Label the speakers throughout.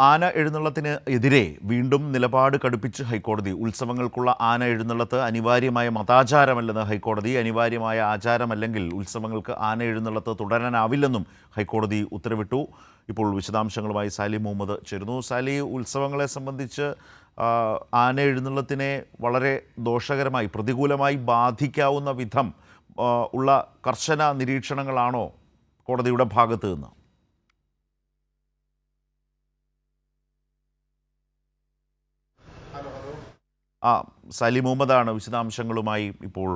Speaker 1: ആന എഴുന്നള്ളത്തിന് എതിരെ വീണ്ടും നിലപാട് കടുപ്പിച്ച് ഹൈക്കോടതി. ഉത്സവങ്ങൾക്കുള്ള ആന എഴുന്നള്ളത്ത് അനിവാര്യമായ മതാചാരമല്ലെന്ന് ഹൈക്കോടതി. അനിവാര്യമായ ആചാരമല്ലെങ്കിൽ ഉത്സവങ്ങൾക്ക് ആന എഴുന്നള്ളത്ത് തുടരാനാവില്ലെന്നും ഹൈക്കോടതി ഉത്തരവിട്ടു. ഇപ്പോൾ വിശദാംശങ്ങളുമായി സാലി മുഹമ്മദ് ചേരുന്നു. സാലി, ഉത്സവങ്ങളെ സംബന്ധിച്ച് ആന എഴുന്നള്ളത്തിനെ വളരെ ദോഷകരമായി, പ്രതികൂലമായി ബാധിക്കാവുന്ന വിധം ഉള്ള കർശന നിരീക്ഷണങ്ങളാണോ കോടതിയുടെ ഭാഗത്ത് നിന്ന്? സാലി മുഹമ്മദാണ് വിശദാംശങ്ങളുമായി ഇപ്പോൾ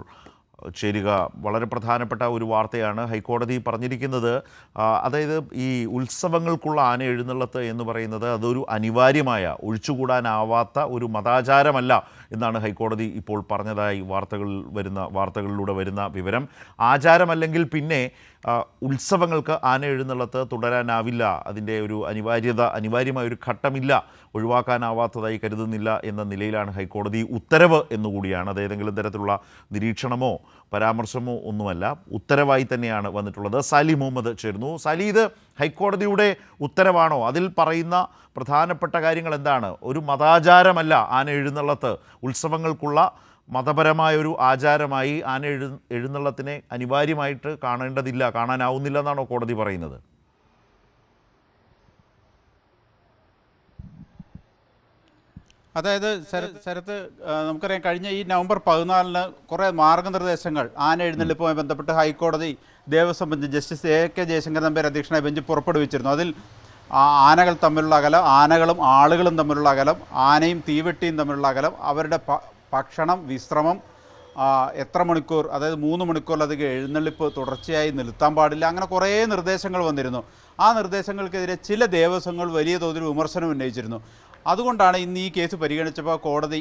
Speaker 1: ചേരുക. വളരെ പ്രധാനപ്പെട്ട ഒരു വാർത്തയാണ് ഹൈക്കോടതി പറഞ്ഞിരിക്കുന്നത്. അതായത് ഈ ഉത്സവങ്ങൾക്കുള്ള ആന എഴുന്നള്ളത്ത് എന്ന് പറയുന്നത് അതൊരു അനിവാര്യമായ, ഒഴിച്ചുകൂടാനാവാത്ത ഒരു മതാചാരമല്ല എന്നാണ് ഹൈക്കോടതി ഇപ്പോൾ പറഞ്ഞതായി വാർത്തകളിലൂടെ വരുന്ന വിവരം. ആചാരമല്ലെങ്കിൽ പിന്നെ ഉത്സവങ്ങൾക്ക് ആന എഴുന്നള്ളത്ത് തുടരാനാവില്ല, അതിൻ്റെ ഒരു അനിവാര്യമായ ഒരു ഘട്ടമില്ല, ഒഴിവാക്കാനാവാത്തതായി കരുതുന്നില്ല എന്ന നിലയിലാണ് ഹൈക്കോടതി ഉത്തരവ് എന്നുകൂടിയാണ്. അത് ഏതെങ്കിലും തരത്തിലുള്ള നിരീക്ഷണമോ പരാമർശമോ ഒന്നുമല്ല, ഉത്തരവായി തന്നെയാണ് വന്നിട്ടുള്ളത്. സാലി മുഹമ്മദ് ചേരുന്നു. സാലി, ഇത് ഹൈക്കോടതിയുടെ ഉത്തരവാണോ? അതിൽ പറയുന്ന പ്രധാനപ്പെട്ട കാര്യങ്ങൾ എന്താണ്? ഒരു മതാചാരമല്ല ആന എഴുന്നള്ളത്ത്, ഉത്സവങ്ങൾക്കുള്ള മതപരമായൊരു ആചാരമായി ആന എഴുന്നള്ളത്തിനെ അനിവാര്യമായിട്ട് കാണേണ്ടതില്ല, കാണാനാവുന്നില്ല എന്നാണോ കോടതി പറയുന്നത്?
Speaker 2: അതായത് ശരത്ത്, നമുക്കറിയാം, കഴിഞ്ഞ ഈ നവംബർ 14 കുറേ മാർഗനിർദ്ദേശങ്ങൾ ആന എഴുന്നള്ളിപ്പുമായി ബന്ധപ്പെട്ട് ഹൈക്കോടതി Devaswom bench justice AK Jaishankar Nambiar അധ്യക്ഷനായ ബെഞ്ച് പുറപ്പെടുവിച്ചിരുന്നു. അതിൽ ആനകൾ തമ്മിലുള്ള അകലം, ആനകളും ആളുകളും തമ്മിലുള്ള അകലം, ആനയും തീവെട്ടിയും തമ്മിലുള്ള അകലം, അവരുടെ ഭക്ഷണം, വിശ്രമം, എത്ര മണിക്കൂർ, അതായത് 3 മണിക്കൂറിലധികം എഴുന്നള്ളിപ്പ് തുടർച്ചയായി നിർത്താൻ പാടില്ല, അങ്ങനെ കുറേ നിർദ്ദേശങ്ങൾ വന്നിരുന്നു. ആ നിർദ്ദേശങ്ങൾക്കെതിരെ ചില ദേവസ്വങ്ങൾ വലിയ തോതിൽ വിമർശനം ഉന്നയിച്ചിരുന്നു. അതുകൊണ്ടാണ് ഇന്ന് ഈ കേസ് പരിഗണിച്ചപ്പോൾ കോടതി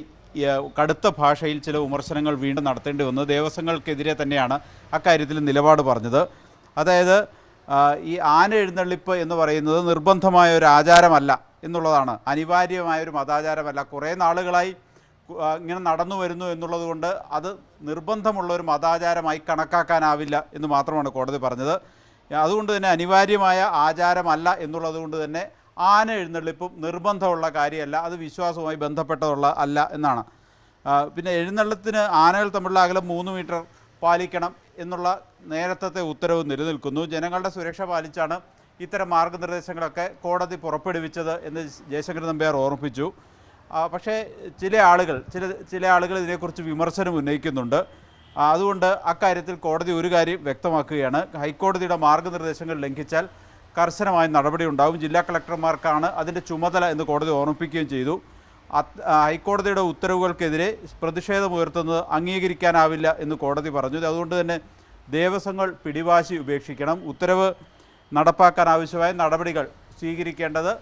Speaker 2: കടുത്ത ഭാഷയിൽ ചില വിമർശനങ്ങൾ വീണ്ടും നടത്തേണ്ടി വന്നത്. ദേവസ്വങ്ങൾക്കെതിരെ തന്നെയാണ് അക്കാര്യത്തിൽ നിലപാട് പറഞ്ഞത്. അതായത് ഈ ആന എഴുന്നള്ളിപ്പ് എന്ന് പറയുന്നത് നിർബന്ധമായ ഒരു ആചാരമല്ല എന്നുള്ളതാണ്, അനിവാര്യമായൊരു മതാചാരമല്ല. കുറേ നാളുകളായി ഇങ്ങനെ നടന്നു വരുന്നു എന്നുള്ളത് കൊണ്ട് അത് നിർബന്ധമുള്ളൊരു മതാചാരമായി കണക്കാക്കാനാവില്ല എന്ന് മാത്രമാണ് കോടതി പറഞ്ഞത്. അതുകൊണ്ട് തന്നെ അനിവാര്യമായ ആചാരമല്ല എന്നുള്ളത് കൊണ്ട് തന്നെ ആന എഴുന്നള്ളിപ്പും നിർബന്ധമുള്ള കാര്യമല്ല, അത് വിശ്വാസവുമായി ബന്ധപ്പെട്ടതുള്ള അല്ല എന്നാണ്. പിന്നെ എഴുന്നള്ളത്തിന് ആനകൾ തമ്മിലുള്ള അകലം 3 മീറ്റർ പാലിക്കണം എന്നുള്ള നേരത്തെ ഉത്തരവ് നിലനിൽക്കുന്നു. ജനങ്ങളുടെ സുരക്ഷ പാലിച്ചാണ് ഇത്തരം മാർഗനിർദ്ദേശങ്ങളൊക്കെ കോടതി പുറപ്പെടുവിച്ചത് എന്ന് ജയശങ്കർ നമ്പ്യാർ ഓർമ്മിപ്പിച്ചു. പക്ഷേ ചില ആളുകൾ ഇതിനെക്കുറിച്ച് വിമർശനം ഉന്നയിക്കുന്നുണ്ട്. അതുകൊണ്ട് അക്കാര്യത്തിൽ കോടതി ഒരു കാര്യം വ്യക്തമാക്കുകയാണ്: ഹൈക്കോടതിയുടെ മാർഗനിർദ്ദേശങ്ങൾ ലംഘിച്ചാൽ കർശനമായ നടപടി ഉണ്ടാകും, ജില്ലാ കളക്ടർമാർക്കാണ് അതിൻ്റെ ചുമതല എന്ന് കോടതി ഓർമ്മിപ്പിക്കുകയും ചെയ്തു. ഹൈക്കോടതിയുടെ ഉത്തരവുകൾക്കെതിരെ പ്രതിഷേധമുയർത്തുന്നത് അംഗീകരിക്കാനാവില്ല എന്ന് കോടതി പറഞ്ഞു. അതുകൊണ്ട് തന്നെ ദേവസ്വങ്ങൾ പിടിവാശി ഉപേക്ഷിക്കണം, ഉത്തരവ് നടപ്പാക്കാൻ ആവശ്യമായ നടപടികൾ സ്വീകരിക്കേണ്ടത്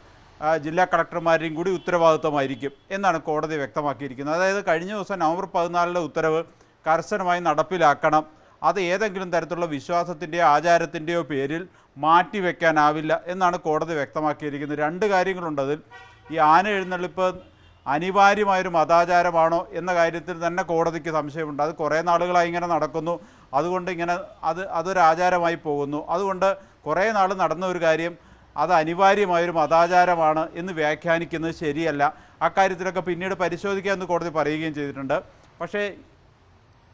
Speaker 2: ജില്ലാ കളക്ടർമാരുടെയും കൂടി ഉത്തരവാദിത്വമായിരിക്കും എന്നാണ് കോടതി വ്യക്തമാക്കിയിരിക്കുന്നത്. അതായത് കഴിഞ്ഞ ദിവസം നവംബർ 14 ഉത്തരവ് കർശനമായി നടപ്പിലാക്കണം, അത് ഏതെങ്കിലും തരത്തിലുള്ള വിശ്വാസത്തിൻ്റെയോ ആചാരത്തിൻ്റെയോ പേരിൽ മാറ്റിവെക്കാനാവില്ല എന്നാണ് കോടതി വ്യക്തമാക്കിയിരിക്കുന്നത്. 2 കാര്യങ്ങളുണ്ട് അതിൽ. ഈ ആന എഴുന്നള്ളിപ്പ് അനിവാര്യമായൊരു മതാചാരമാണോ എന്ന കാര്യത്തിൽ തന്നെ കോടതിക്ക് സംശയമുണ്ട്. അത് കുറേ നാളുകളായി ഇങ്ങനെ നടക്കുന്നു, അതുകൊണ്ട് അതൊരു ആചാരമായി പോകുന്നു. അതുകൊണ്ട് കുറേ നാൾ നടന്ന ഒരു കാര്യം അത് അനിവാര്യമായൊരു മതാചാരമാണ് എന്ന് വ്യാഖ്യാനിക്കുന്നത് ശരിയല്ല. അക്കാര്യത്തിലൊക്കെ പിന്നീട് പരിശോധിക്കാമെന്ന് കോടതി പറയുകയും ചെയ്തിട്ടുണ്ട്. പക്ഷേ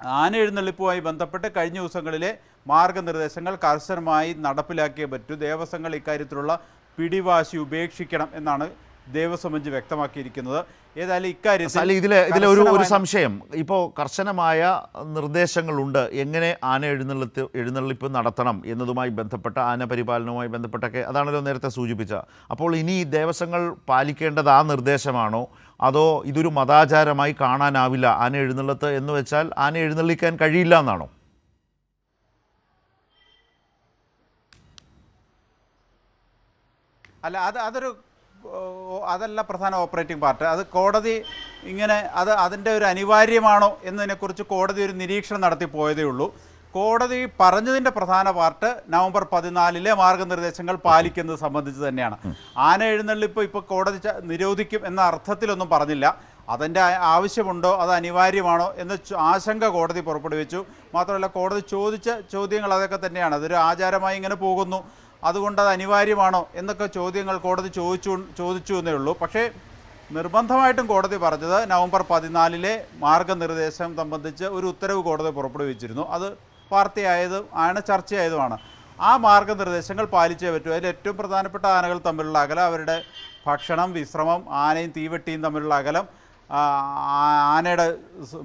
Speaker 2: ആന എഴുന്നള്ളിപ്പുമായി ബന്ധപ്പെട്ട് കഴിഞ്ഞ ദിവസങ്ങളിലെ മാർഗനിർദ്ദേശങ്ങൾ കർശനമായി നടപ്പിലാക്കിയേ പറ്റൂ. ദേവസ്വങ്ങൾ ഇക്കാര്യത്തിലുള്ള പിടിവാശി ഉപേക്ഷിക്കണം എന്നാണ് ദേവസ്വം ബെഞ്ച് വ്യക്തമാക്കിയിരിക്കുന്നത്. ഏതായാലും ഇക്കാര്യത്തിൽ
Speaker 1: ഇതിലെ ഒരു സംശയം, ഇപ്പോൾ കർശനമായ നിർദ്ദേശങ്ങളുണ്ട് എങ്ങനെ ആന എഴുന്നള്ളിപ്പ് നടത്തണം എന്നതുമായി ബന്ധപ്പെട്ട, ആന പരിപാലനവുമായി ബന്ധപ്പെട്ടൊക്കെ, അതാണല്ലോ നേരത്തെ സൂചിപ്പിച്ച. അപ്പോൾ ഇനി ദേവസ്വങ്ങൾ പാലിക്കേണ്ടത് ആ നിർദ്ദേശമാണോ, അതോ ഇതൊരു മതാചാരമായി കാണാനാവില്ല, ആന എഴുന്നള്ളത്ത് എന്ന് വെച്ചാൽ ആന എഴുന്നള്ളിക്കാൻ കഴിയില്ല എന്നാണോ?
Speaker 2: അല്ല, അതല്ല പ്രധാന ഓപ്പറേറ്റിംഗ് പാർട്ട്. അത് കോടതി ഇങ്ങനെ അതിൻ്റെ ഒരു അനിവാര്യമാണോ എന്നതിനെക്കുറിച്ച് കോടതി ഒരു നിരീക്ഷണം നടത്തി പോയതേ ഉള്ളൂ. കോടതി പറഞ്ഞതിൻ്റെ പ്രധാന പാർട്ട് നവംബർ 14 മാർഗനിർദ്ദേശങ്ങൾ പാലിക്കുന്നത് സംബന്ധിച്ച് തന്നെയാണ്. ആന എഴുന്നള്ളിപ്പ് ഇപ്പോൾ കോടതി നിരോധിക്കും എന്ന അർത്ഥത്തിലൊന്നും പറഞ്ഞില്ല. അതിൻ്റെ ആവശ്യമുണ്ടോ, അത് അനിവാര്യമാണോ എന്ന ആശങ്ക കോടതി പുറപ്പെടുവിച്ചു. മാത്രമല്ല കോടതി ചോദിച്ച ചോദ്യങ്ങൾ അതൊക്കെ തന്നെയാണ്. അതൊരു ആചാരമായി ഇങ്ങനെ പോകുന്നു, അതുകൊണ്ട് അത് അനിവാര്യമാണോ എന്നൊക്കെ ചോദ്യങ്ങൾ കോടതി ചോദിച്ചു എന്നേ ഉള്ളൂ. പക്ഷേ നിർബന്ധമായിട്ടും കോടതി പറഞ്ഞത് നവംബർ 14 മാർഗനിർദ്ദേശം സംബന്ധിച്ച് ഒരു ഉത്തരവ് കോടതി പുറപ്പെടുവിച്ചിരുന്നു. അത് ചർച്ചയായതുമാണ്. ആ മാർഗനിർദ്ദേശങ്ങൾ പാലിച്ചേ പറ്റൂ. അതിൽ ഏറ്റവും പ്രധാനപ്പെട്ട ആനകൾ തമ്മിലുള്ള അകലം, അവരുടെ ഭക്ഷണം, വിശ്രമം, ആനയും തീവെട്ടിയും തമ്മിലുള്ള അകലം, ആനയുടെ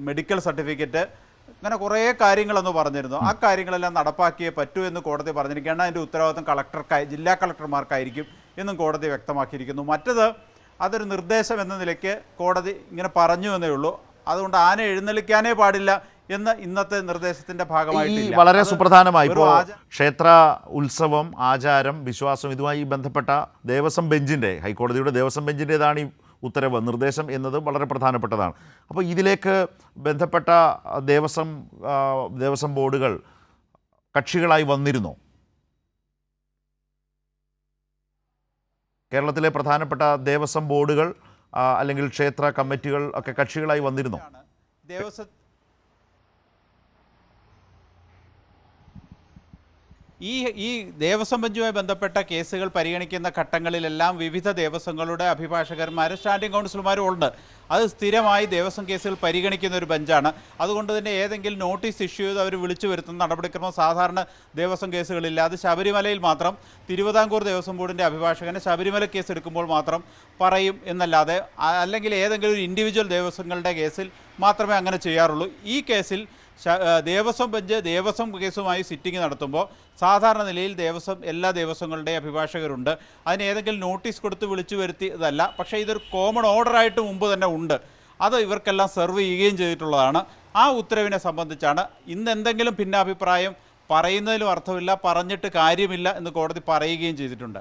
Speaker 2: മെഡിക്കൽ സർട്ടിഫിക്കറ്റ്, അങ്ങനെ കുറേ കാര്യങ്ങളെന്ന് പറഞ്ഞിരുന്നു. ആ കാര്യങ്ങളെല്ലാം നടപ്പാക്കിയേ പറ്റൂ എന്ന് കോടതി പറഞ്ഞിരിക്കുകയാണ്. അതിൻ്റെ ഉത്തരവാദിത്വം ജില്ലാ കളക്ടർമാർക്കായിരിക്കും എന്നും കോടതി വ്യക്തമാക്കിയിരിക്കുന്നു. മറ്റത് അതൊരു നിർദ്ദേശം എന്ന നിലയ്ക്ക് കോടതി ഇങ്ങനെ പറഞ്ഞു എന്നേ ഉള്ളൂ. അതുകൊണ്ട് ആന എഴുന്നള്ളിക്കാനേ പാടില്ല എന്ന് ഇന്നത്തെ നിർദ്ദേശത്തിന്റെ ഭാഗമായിട്ട്
Speaker 1: വളരെ സുപ്രധാനമായി ഇപ്പോൾ ക്ഷേത്ര ഉത്സവം, ആചാരം, വിശ്വാസം ഇതുമായി ബന്ധപ്പെട്ട ദേവസ്വം ബെഞ്ചിൻ്റെ, ഹൈക്കോടതിയുടെ ദേവസ്വം ബെഞ്ചിൻ്റേതാണ് ഈ ഉത്തരവ്, നിർദ്ദേശം എന്നത് വളരെ പ്രധാനപ്പെട്ടതാണ്. അപ്പോൾ ഇതിലേക്ക് ബന്ധപ്പെട്ട ദേവസ്വം ബോർഡുകൾ കക്ഷികളായി വന്നിരുന്നോ? കേരളത്തിലെ പ്രധാനപ്പെട്ട ദേവസ്വം ബോർഡുകൾ അല്ലെങ്കിൽ ക്ഷേത്ര കമ്മിറ്റികൾ ഒക്കെ കക്ഷികളായി വന്നിരുന്നോ?
Speaker 2: ഈ ദേവസ്വം ബെഞ്ചുമായി ബന്ധപ്പെട്ട കേസുകൾ പരിഗണിക്കുന്ന ഘട്ടങ്ങളിലെല്ലാം വിവിധ ദേവസ്വങ്ങളുടെ അഭിഭാഷകന്മാരും സ്റ്റാൻഡിംഗ് കൗൺസിലർമാരും ഉണ്ട്. അത് സ്ഥിരമായി ദേവസ്വം കേസുകൾ പരിഗണിക്കുന്ന ഒരു ബെഞ്ചാണ്. അതുകൊണ്ട് തന്നെ ഏതെങ്കിലും നോട്ടീസ് ഇഷ്യൂ ചെയ്ത് അവർ വിളിച്ചു വരുത്തുന്ന നടപടിക്രമം സാധാരണ ദേവസ്വം കേസുകളില്ല. അത് ശബരിമലയിൽ മാത്രം തിരുവിതാംകൂർ ദേവസ്വം ബോർഡിൻ്റെ അഭിഭാഷകന് ശബരിമല കേസ് എടുക്കുമ്പോൾ മാത്രം പറയും എന്നല്ലാതെ, അല്ലെങ്കിൽ ഏതെങ്കിലും ഒരു ഇൻഡിവിജ്വൽ ദേവസ്വങ്ങളുടെ കേസിൽ മാത്രമേ അങ്ങനെ ചെയ്യാറുള്ളൂ. ഈ കേസിൽ ദേവസ്വം ബെഞ്ച് ദേവസ്വം കേസുമായി സിറ്റിംഗ് നടത്തുമ്പോൾ സാധാരണ നിലയിൽ എല്ലാ ദേവസ്വങ്ങളുടെയും അഭിഭാഷകരുണ്ട്. അതിന് ഏതെങ്കിലും നോട്ടീസ് കൊടുത്ത് വിളിച്ചു വരുത്തിയതല്ല. പക്ഷേ ഇതൊരു കോമൺ ഓർഡറായിട്ട് മുമ്പ് തന്നെ ഉണ്ട്. അത് ഇവർക്കെല്ലാം സെർവ് ചെയ്യുകയും ചെയ്തിട്ടുള്ളതാണ്. ആ ഉത്തരവിനെ സംബന്ധിച്ചാണ് ഇന്ന് എന്തെങ്കിലും ഭിന്നാഭിപ്രായം പറയുന്നതിലും അർത്ഥമില്ല, പറഞ്ഞിട്ട് കാര്യമില്ല എന്ന് കോടതി പറയുകയും ചെയ്തിട്ടുണ്ട്.